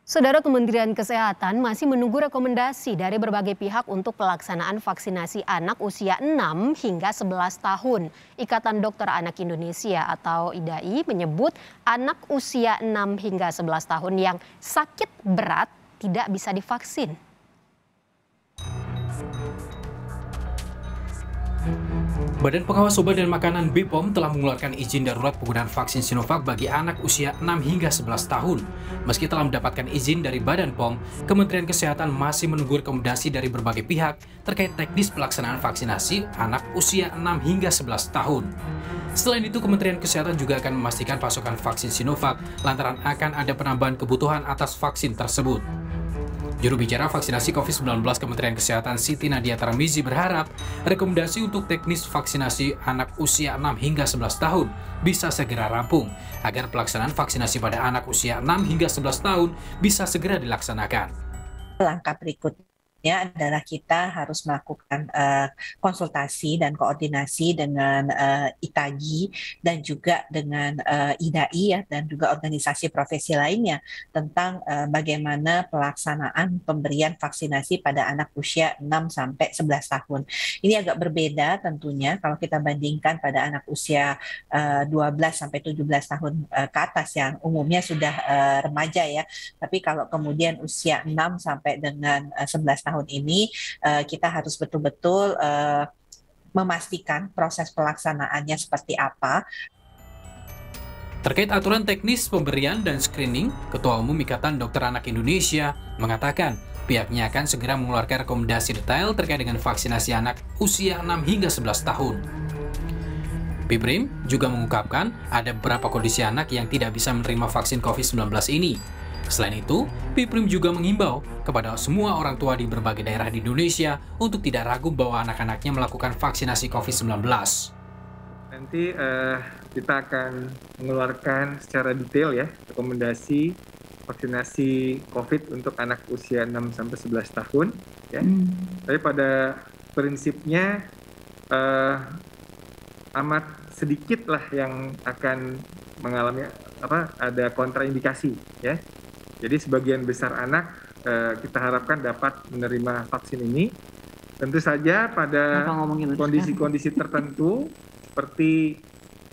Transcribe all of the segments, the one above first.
Saudara, Kementerian Kesehatan masih menunggu rekomendasi dari berbagai pihak untuk pelaksanaan vaksinasi anak usia 6 hingga 11 tahun. Ikatan Dokter Anak Indonesia atau IDAI menyebut anak usia 6 hingga 11 tahun yang sakit berat tidak bisa divaksin. Badan Pengawas Obat dan Makanan BPOM telah mengeluarkan izin darurat penggunaan vaksin Sinovac bagi anak usia 6 hingga 11 tahun. Meski telah mendapatkan izin dari Badan POM, Kementerian Kesehatan masih menunggu rekomendasi dari berbagai pihak terkait teknis pelaksanaan vaksinasi anak usia 6 hingga 11 tahun. Selain itu, Kementerian Kesehatan juga akan memastikan pasokan vaksin Sinovac lantaran akan ada penambahan kebutuhan atas vaksin tersebut. Juru bicara vaksinasi COVID-19 Kementerian Kesehatan Siti Nadia Tarmizi berharap rekomendasi untuk teknis vaksinasi anak usia 6 hingga 11 tahun bisa segera rampung agar pelaksanaan vaksinasi pada anak usia 6 hingga 11 tahun bisa segera dilaksanakan. Langkah berikutnya adalah kita harus melakukan konsultasi dan koordinasi dengan ITAGI dan juga dengan IDAI ya, dan juga organisasi profesi lainnya tentang bagaimana pelaksanaan pemberian vaksinasi pada anak usia 6 sampai 11 tahun. Ini agak berbeda tentunya kalau kita bandingkan pada anak usia 12 sampai 17 tahun ke atas yang umumnya sudah remaja ya. Tapi kalau kemudian usia 6 sampai dengan 11 tahun ini kita harus betul-betul memastikan proses pelaksanaannya seperti apa. Terkait aturan teknis pemberian dan screening, Ketua Umum Ikatan Dokter Anak Indonesia mengatakan pihaknya akan segera mengeluarkan rekomendasi detail terkait dengan vaksinasi anak usia 6 hingga 11 tahun. Piprim juga mengungkapkan ada beberapa kondisi anak yang tidak bisa menerima vaksin COVID-19 ini. Selain itu, Piprim juga mengimbau kepada semua orang tua di berbagai daerah di Indonesia untuk tidak ragu bahwa anak-anaknya melakukan vaksinasi COVID-19. Nanti kita akan mengeluarkan secara detail ya rekomendasi vaksinasi COVID untuk anak usia 6-11 tahun. Ya. Tapi pada prinsipnya amat sedikit lah yang akan mengalami ada kontraindikasi ya. Jadi sebagian besar anak kita harapkan dapat menerima vaksin ini. Tentu saja pada kondisi-kondisi tertentu seperti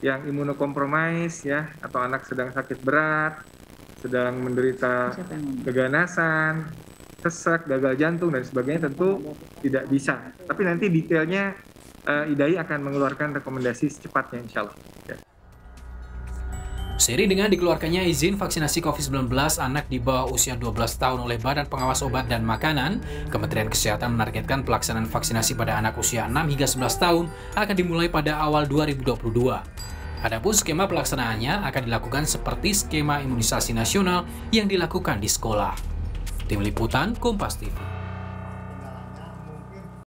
yang imunokompromis ya, atau anak sedang sakit berat, sedang menderita keganasan, sesak, gagal jantung dan sebagainya tentu tidak bisa. Tapi nanti detailnya IDAI akan mengeluarkan rekomendasi secepatnya insya Allah. Ya. Seiring dengan dikeluarkannya izin vaksinasi COVID-19 anak di bawah usia 12 tahun oleh Badan Pengawas Obat dan Makanan, Kementerian Kesehatan menargetkan pelaksanaan vaksinasi pada anak usia 6 hingga 11 tahun akan dimulai pada awal 2022. Adapun skema pelaksanaannya akan dilakukan seperti skema imunisasi nasional yang dilakukan di sekolah. Tim Liputan Kompas TV.